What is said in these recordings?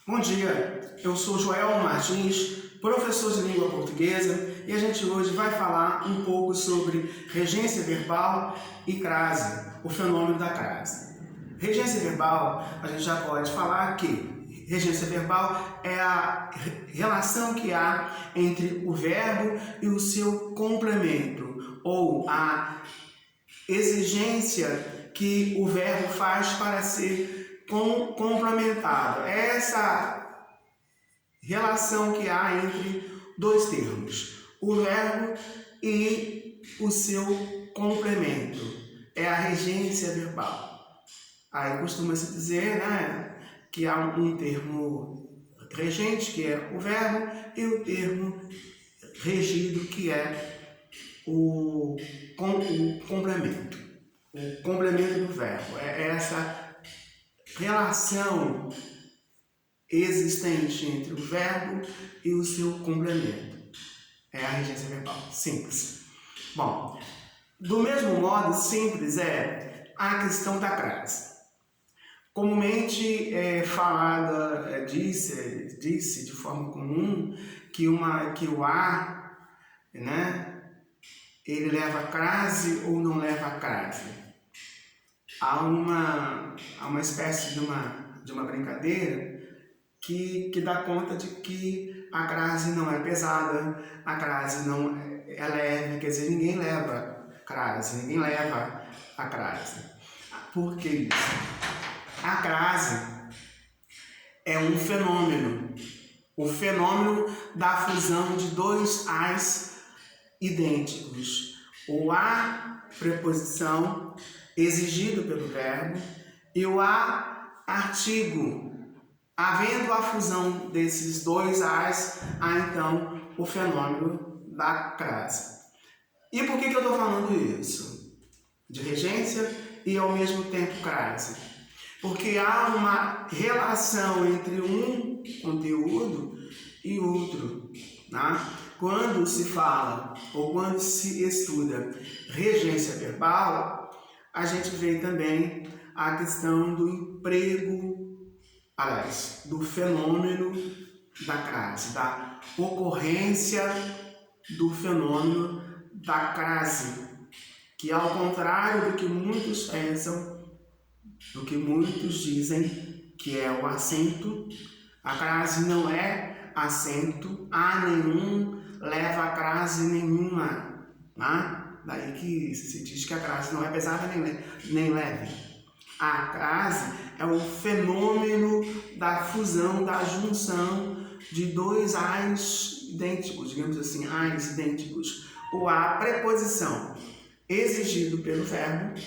Bom dia, eu sou Joel Martins, professor de língua portuguesa, e a gente hoje vai falar um pouco sobre regência verbal e crase, o fenômeno da crase. Regência verbal, a gente já pode falar que regência verbal é a relação que há entre o verbo e o seu complemento, ou a exigência que o verbo faz para ser complementado. É essa relação que há entre dois termos, o verbo e o seu complemento. É a regência verbal. Aí costuma-se dizer, que há um termo regente, que é o verbo, e o termo regido, que é o complemento. O complemento do verbo. É essa relação existente entre o verbo e o seu complemento. É a regência verbal. Simples. Bom, do mesmo modo, simples é a questão da crase. Comumente falada, disse de forma comum que o A, ele leva crase ou não leva crase. Há uma espécie de uma brincadeira que dá conta de que a crase não é pesada, a crase não é leve, quer dizer, ninguém leva crase, ninguém leva a crase. Por que isso? A crase é um fenômeno, o fenômeno da fusão de dois As idênticos. O A, preposição, exigido pelo verbo, e o A, artigo. Havendo a fusão desses dois As, há então o fenômeno da crase. E por que eu estou falando isso? De regência e ao mesmo tempo crase. Porque há uma relação entre um conteúdo e outro. Quando se fala ou quando se estuda regência verbal, a gente vê também a questão do emprego, do fenômeno da crase, da ocorrência do fenômeno da crase, que ao contrário do que muitos pensam, do que muitos dizem que é o acento, a crase não é acento, A nenhum leva a crase nenhuma, Daí que se diz que a crase não é pesada nem leve. A crase é o fenômeno da fusão, da junção de dois As idênticos, digamos assim, As idênticos. O A, preposição, exigido pelo verbo,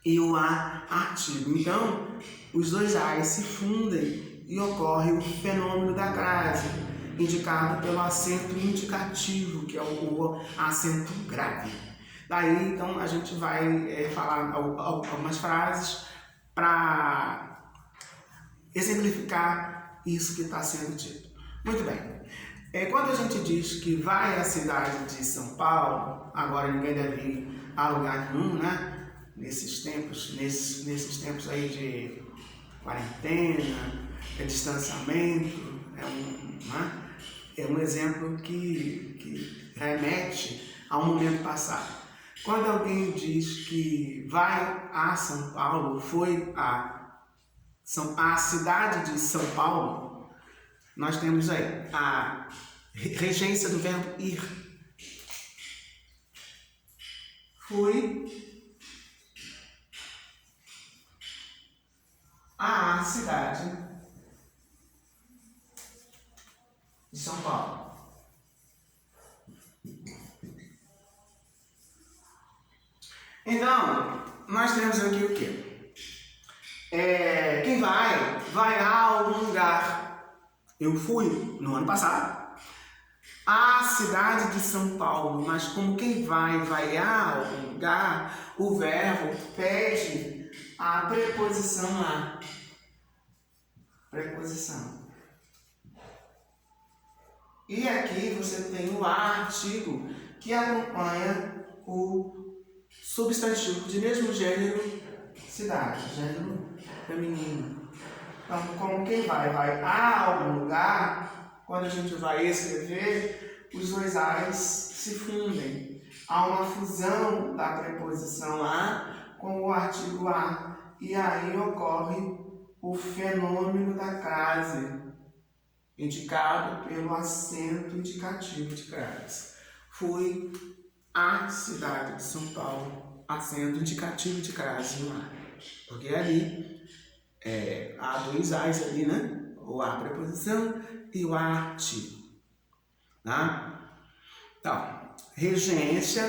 e o A, artigo. Então, os dois As se fundem e ocorre o fenômeno da crase, indicado pelo acento indicativo, que é o acento grave. Daí, então, a gente vai falar algumas frases para exemplificar isso que está sendo dito. Muito bem. Quando a gente diz que vai à cidade de São Paulo, agora ninguém deve ir a lugar nenhum, nesses tempos aí de quarentena, distanciamento, é um exemplo que remete ao momento passado. Quando alguém diz que vai a São Paulo, foi a cidade de São Paulo, nós temos aí a regência do verbo ir. Fui à cidade de São Paulo. Então, nós temos aqui o quê? Quem vai a algum lugar. Eu fui no ano passado à cidade de São Paulo, mas como quem vai a algum lugar, o verbo pede a preposição a. Preposição. E aqui você tem o artigo que acompanha o substantivo de mesmo gênero, cidade, gênero feminino. Então, como quem vai a algum lugar, quando a gente vai escrever, os dois A's se fundem. Há uma fusão da preposição a com o artigo a. E aí ocorre o fenômeno da crase, indicado pelo acento indicativo de crase. Fui à cidade de São Paulo, acento indicativo de crase no ar. Porque ali há dois A's ali, né? O a preposição e o artigo. Tá? Então, regência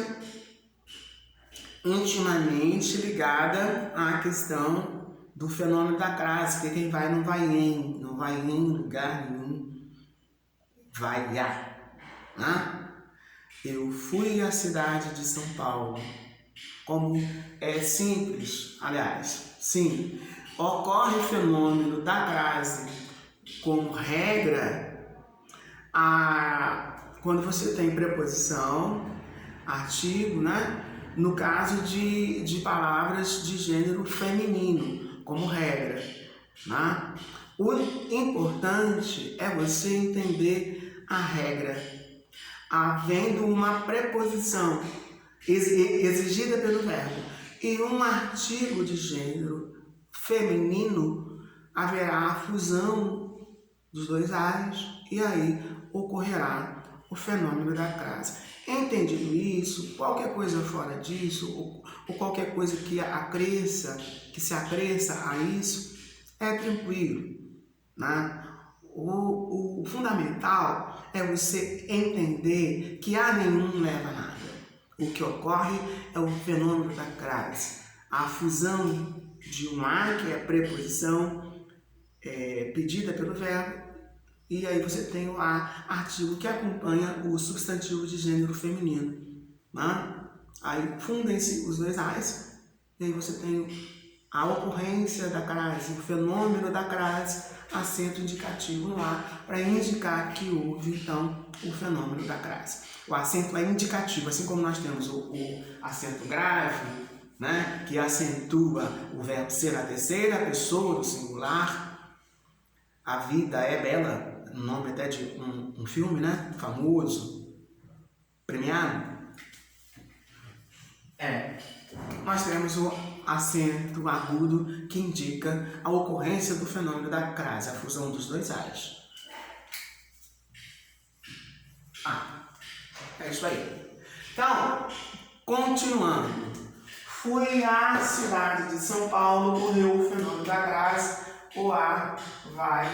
intimamente ligada à questão do fenômeno da crase, que quem vai não vai em lugar nenhum, vai a. Né? Eu fui à cidade de São Paulo. Como é simples, aliás, sim, ocorre o fenômeno da crase como regra quando você tem preposição, artigo, né? No caso de palavras de gênero feminino, como regra. Né? O importante é você entender a regra, havendo uma preposição exigida pelo verbo e um artigo de gênero feminino, haverá a fusão dos dois A's e aí ocorrerá o fenômeno da crase. Entendido isso, qualquer coisa fora disso, ou qualquer coisa que se acresça a isso, é tranquilo. Né? O fundamental é você entender que a nenhum leva a nada. O que ocorre é o fenômeno da crase, a fusão de um a, que é a preposição pedida pelo verbo, e aí você tem o a, artigo que acompanha o substantivo de gênero feminino. Né? Aí fundem-se os dois A's, e aí você tem a ocorrência da crase, o fenômeno da crase, acento indicativo no A, para indicar que houve, então, o fenômeno da crase. O acento é indicativo, assim como nós temos o acento grave, né, que acentua o verbo ser na terceira pessoa do singular. A vida é bela, nome até de um filme, né, famoso, premiado. Nós temos o acento agudo que indica a ocorrência do fenômeno da crase, a fusão dos dois A's. É isso aí. Então, continuando. Fui à cidade de São Paulo, ocorreu o fenômeno da crase. O A vai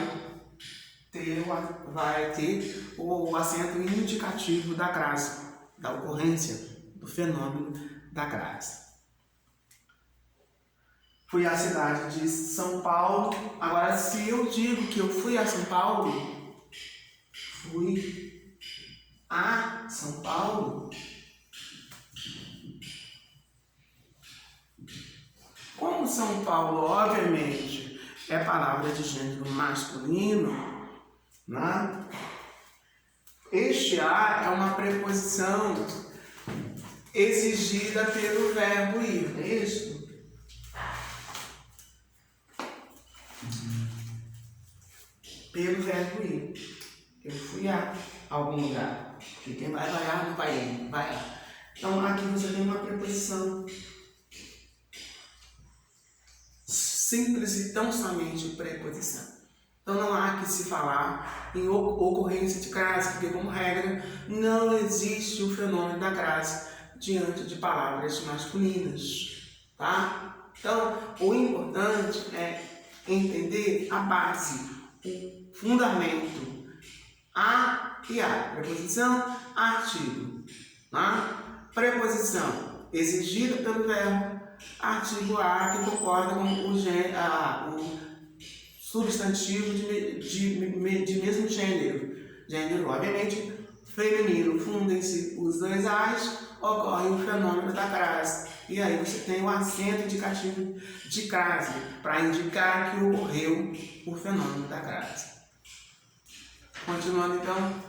ter o acento indicativo da crase, da ocorrência do fenômeno da crase. Fui à cidade de São Paulo. Agora, se eu digo que eu fui a São Paulo, fui a São Paulo, como São Paulo, obviamente, é palavra de gênero masculino, né? Este a é uma preposição exigida pelo verbo ir, não é isso? Pelo verbo ir. Eu fui a algum lugar. Porque quem vai a, não vai ir, vai a. Então aqui você tem uma preposição simples e tão somente preposição. Então não há que se falar em ocorrência de crase, porque como regra não existe o fenômeno da crase diante de palavras masculinas. Tá? Então o importante é entender a base, o fundamento. A e a. Preposição, artigo. Tá? Preposição exigida pelo verbo, artigo a que concorda com o substantivo de mesmo gênero. Gênero, obviamente, feminino. Fundem-se os dois A's, ocorre o fenômeno da crase. E aí você tem o acento indicativo de crase, para indicar que ocorreu o fenômeno da crase. Continuando então.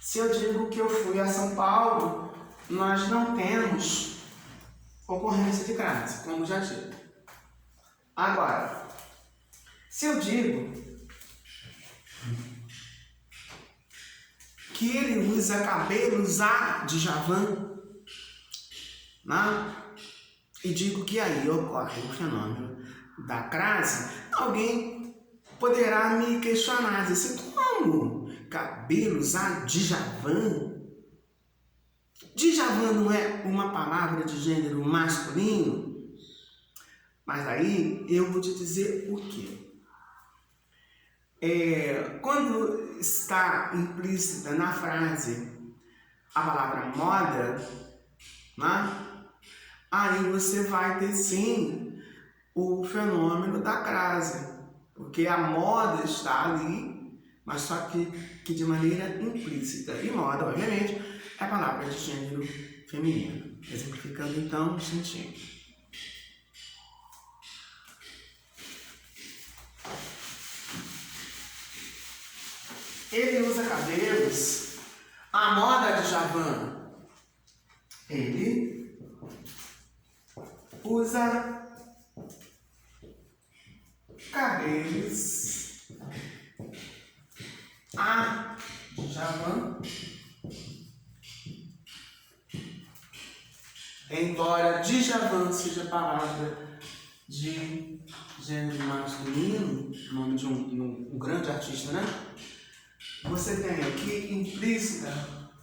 Se eu digo que eu fui a São Paulo, nós não temos ocorrência de crase, como já dito. Agora, se eu digo que ele usa cabelos a Djavan, né? E digo que aí ocorre o fenômeno da crase, alguém poderá me questionar, dizer assim, como? Cabelos a Djavan? Djavan não é uma palavra de gênero masculino? Mas aí eu vou te dizer o quê? Quando está implícita na frase a palavra moda, né? Aí você vai ter sim o fenômeno da crase, porque a moda está ali, mas só que de maneira implícita. E moda, obviamente, é a palavra de gênero feminino. Exemplificando então o sentido. Ele usa cabelos à moda de Djavan. Ele usa cabelos a Djavan. Embora Djavan seja palavra de gênero masculino, nome de um grande artista, né? Você tem aqui implícita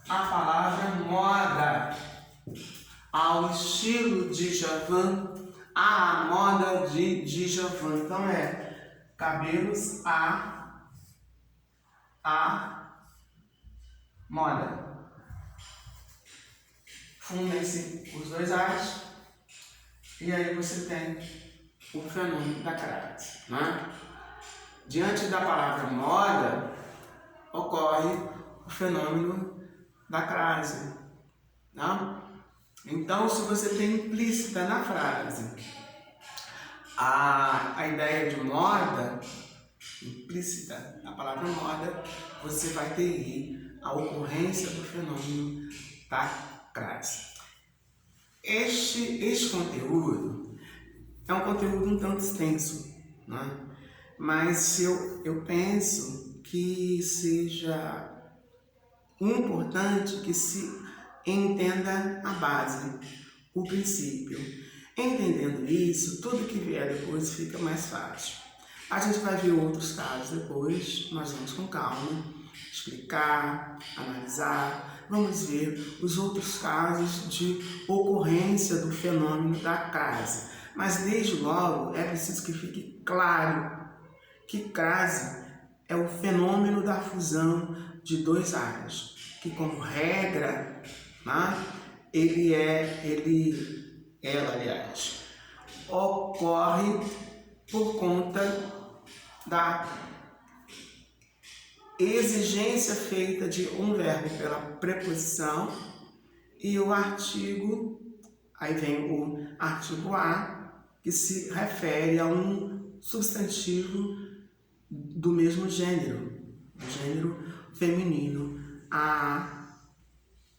a palavra moda, ao estilo de Djavan, à moda de Djavan. Então cabelos a moda. Fundem-se os dois A's e aí você tem o fenômeno da crase, né? Diante da palavra moda ocorre o fenômeno da crase, né? Então, se você tem implícita na frase a ideia de moda, implícita na palavra moda, você vai ter aí a ocorrência do fenômeno da crase. Este conteúdo é um conteúdo um tanto extenso, né? Mas eu penso que seja importante que se entenda a base, o princípio. Entendendo isso, tudo que vier depois fica mais fácil. A gente vai ver outros casos depois, nós vamos com calma explicar, analisar, vamos ver os outros casos de ocorrência do fenômeno da crase. Mas desde logo é preciso que fique claro que crase é o fenômeno da fusão de dois A's, que como regra, né, ela ocorre por conta da exigência feita de um verbo pela preposição e o artigo, aí vem o artigo a, que se refere a um substantivo do mesmo gênero, do gênero feminino.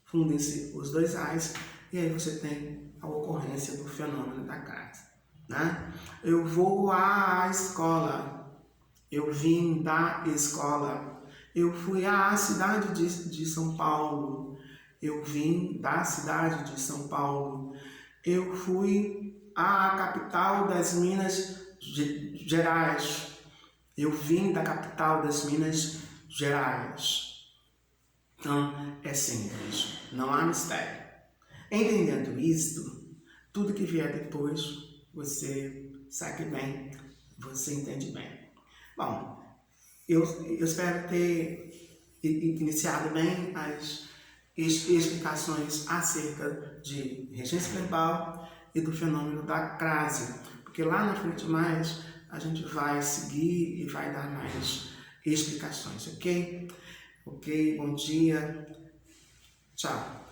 Fundem-se os dois A's e aí você tem a ocorrência do fenômeno da crase, né? Eu vou à escola, eu vim da escola, eu fui à cidade de São Paulo, eu vim da cidade de São Paulo, eu fui à capital das Minas Gerais, eu vim da capital das Minas Gerais. Então, é simples, não há mistério. Entendendo isto, tudo que vier depois, você sabe bem, você entende bem. Bom, eu espero ter iniciado bem as explicações acerca de regência verbal e do fenômeno da crase, porque lá na frente mais a gente vai seguir e vai dar mais explicações, ok? Ok, bom dia, tchau.